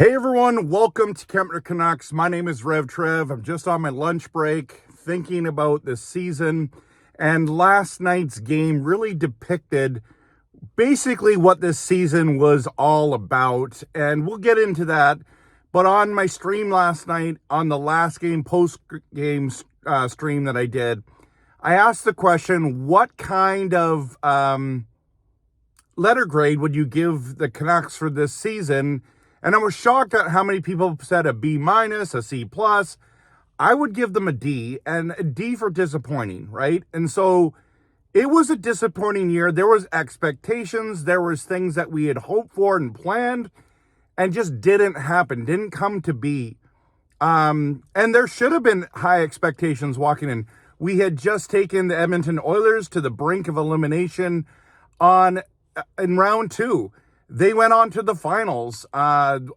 Hey everyone, welcome to Canucks. My name is Rev Trev. I'm just on my lunch break thinking about this season, and last night's game really depicted basically what this season was all about, and we'll get into that. But on my stream last night, on the last game, post-game stream that I did, I asked the question, what kind of letter grade would you give the Canucks for this season? And I was shocked at how many people said a B minus, a C plus. I would give them a D, and a D for disappointing, right? And so it was a disappointing year. There was expectations. There was things that we had hoped for and planned and just didn't happen, didn't come to be. And there should have been high expectations walking in. We had just taken the Edmonton Oilers to the brink of elimination in round two. They went on to the finals.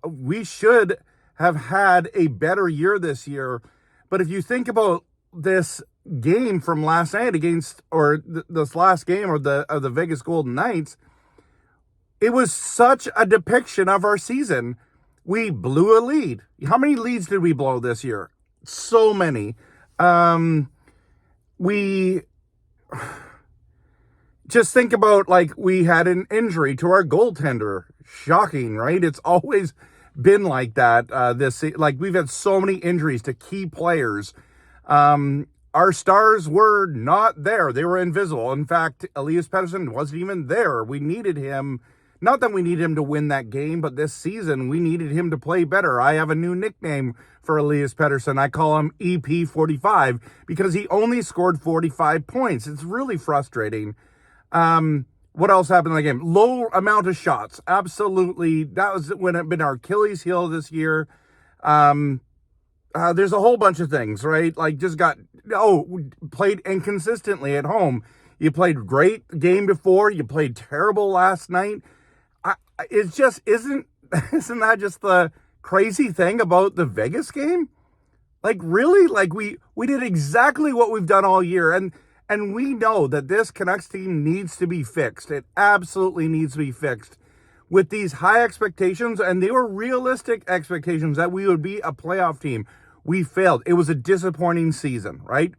We should have had a better year this year. But if you think about this game from last night this last game of the Vegas Golden Knights, it was such a depiction of our season. We blew a lead. How many leads did we blow this year? So many. We just think about, we had an injury to our goaltender. Shocking, right? It's always been like that. We've had so many injuries to key players. Our stars were not there. They were invisible. In fact, Elias Pettersson wasn't even there. We needed him. Not that we needed him to win that game, but this season we needed him to play better. I have a new nickname for Elias Pettersson. I call him EP45 because he only scored 45 points. It's really frustrating. What else happened in the game? Low amount of shots. Absolutely. That was when it been our Achilles heel this year. There's a whole bunch of things, right? Played inconsistently at home. You played great the game before. You played terrible last night. It's just isn't that just the crazy thing about the Vegas game? Really? We did exactly what we've done all year. And we know that this Canucks team needs to be fixed. It absolutely needs to be fixed with these high expectations. And they were realistic expectations that we would be a playoff team. We failed. It was a disappointing season, right?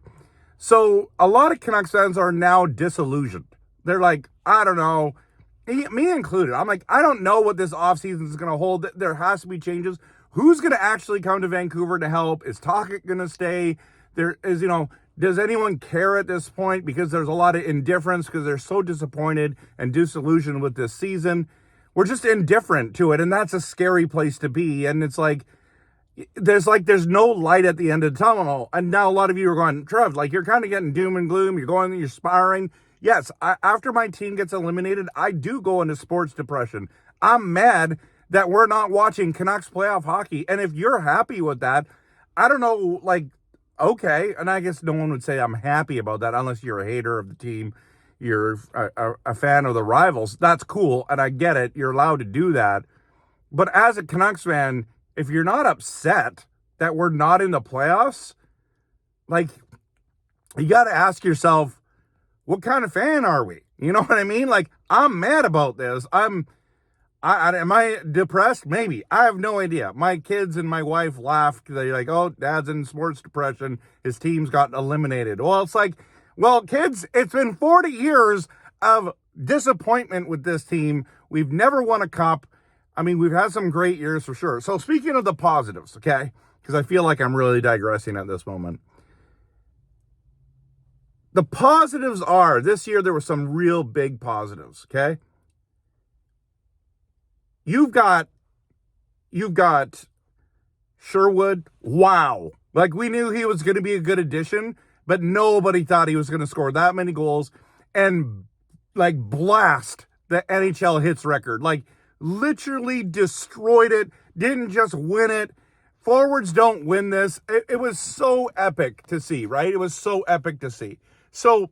So a lot of Canucks fans are now disillusioned. They're like, I don't know, me included. I'm like, I don't know what this offseason is going to hold. There has to be changes. Who's going to actually come to Vancouver to help? Is Tocchet going to stay? Does anyone care at this point? Because there's a lot of indifference because they're so disappointed and disillusioned with this season. We're just indifferent to it, and that's a scary place to be. And it's there's no light at the end of the tunnel. And now a lot of you are going, Trev, you're kind of getting doom and gloom. You're spiraling. Yes, after my team gets eliminated, I do go into sports depression. I'm mad that we're not watching Canucks playoff hockey. And if you're happy with that, I don't know, okay, and I guess no one would say I'm happy about that unless you're a hater of the team, you're a fan of the rivals. That's cool, and I get it. You're allowed to do that. But as a Canucks fan, if you're not upset that we're not in the playoffs, you got to ask yourself, what kind of fan are we? You know what I mean? I'm mad about this. Am I depressed? Maybe. I have no idea. My kids and my wife laugh. They're like, oh, Dad's in sports depression. His team's got eliminated. Well, it's kids, it's been 40 years of disappointment with this team. We've never won a cup. I mean, we've had some great years for sure. So speaking of the positives, okay, because I feel like I'm really digressing at this moment. The positives are, this year there were some real big positives, okay? You've got Sherwood. Wow. We knew he was going to be a good addition, but nobody thought he was going to score that many goals and blast the NHL hits record. Literally destroyed it. Didn't just win it. Forwards don't win this. It was so epic to see, right? It was so epic to see. So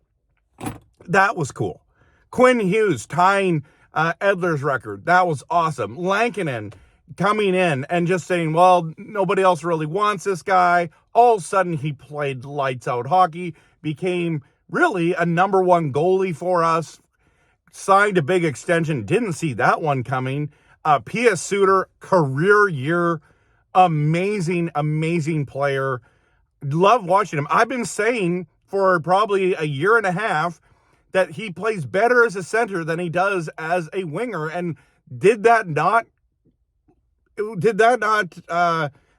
that was cool. Quinn Hughes tying Edler's record. That was awesome. Lankinen coming in and just saying, well, nobody else really wants this guy. All of a sudden, he played lights out hockey, became really a number one goalie for us, signed a big extension. Didn't see that one coming. Pia Suter, career year, amazing, amazing player. Love watching him. I've been saying for probably a year and a half that he plays better as a center than he does as a winger. And did that not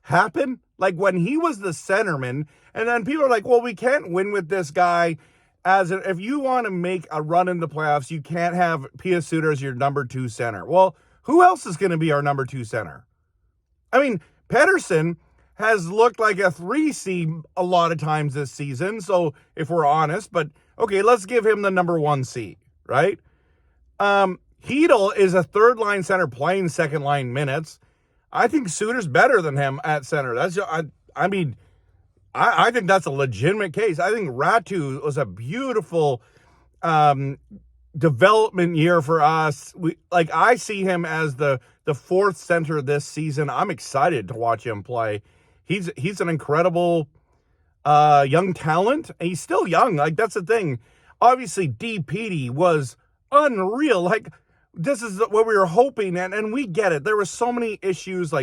happen? Like when he was the centerman, and then people are like, well, we can't win with this guy. If you want to make a run in the playoffs, you can't have Pia Suter as your number 2 center. Well, who else is going to be our number 2 center? I mean, Pettersson has looked like a 3C a lot of times this season. So if we're honest, but okay, let's give him the number 1C, right? Hedel is a third line center playing second line minutes. I think Suter's better than him at center. I think that's a legitimate case. I think Ratu was a beautiful development year for us. I see him as the 4th center this season. I'm excited to watch him play. He's an incredible young talent. And he's still young. Like, that's the thing. Obviously, DPD was unreal. Like, this is what we were hoping, and we get it. There were so many issues,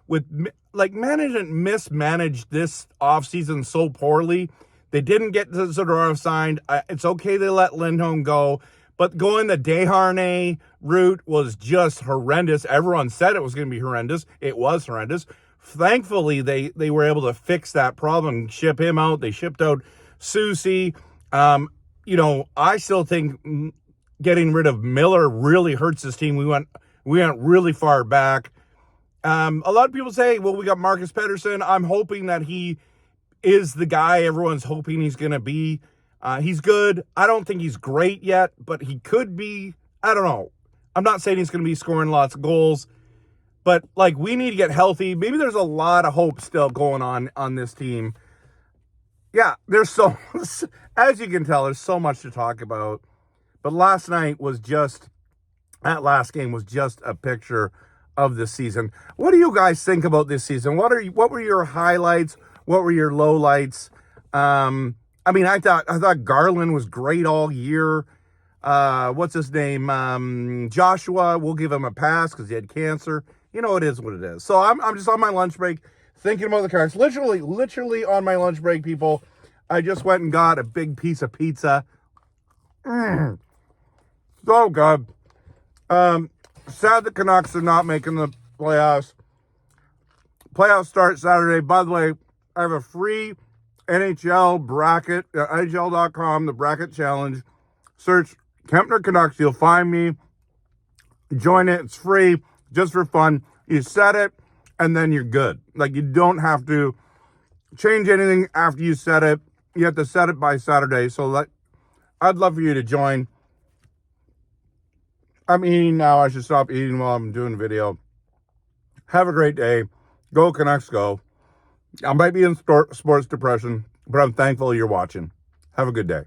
with management mismanaged this offseason so poorly. They didn't get Zadorov signed. It's okay they let Lindholm go, but going the Desharnais route was just horrendous. Everyone said it was going to be horrendous. It was horrendous. Thankfully, they were able to fix that problem, ship him out. They shipped out Susie. I still think getting rid of Miller really hurts this team. We went really far back. A lot of people say, well, we got Marcus Pettersson. I'm hoping that he is the guy everyone's hoping he's going to be. He's good. I don't think he's great yet, but he could be. I don't know. I'm not saying he's going to be scoring lots of goals, but we need to get healthy. Maybe there's a lot of hope still going on this team. Yeah, there's as you can tell, there's so much to talk about. But last game was just a picture of this season. What do you guys think about this season? What were your highlights? What were your lowlights? I thought Garland was great all year. What's his name? Joshua, we'll give him a pass because he had cancer. It is what it is. So I'm just on my lunch break thinking about the Canucks. Literally on my lunch break, people. I just went and got a big piece of pizza. So good. Sad the Canucks are not making the playoffs. Playoffs start Saturday. By the way, I have a free NHL bracket, NHL.com, the bracket challenge. Search Kempner Canucks. You'll find me. Join it. It's free, just for fun. You set it, and then you're good. You don't have to change anything after you set it. You have to set it by Saturday. So I'd love for you to join. I'm eating now. I should stop eating while I'm doing the video. Have a great day. Go Canucks, go. I might be in sports depression, but I'm thankful you're watching. Have a good day.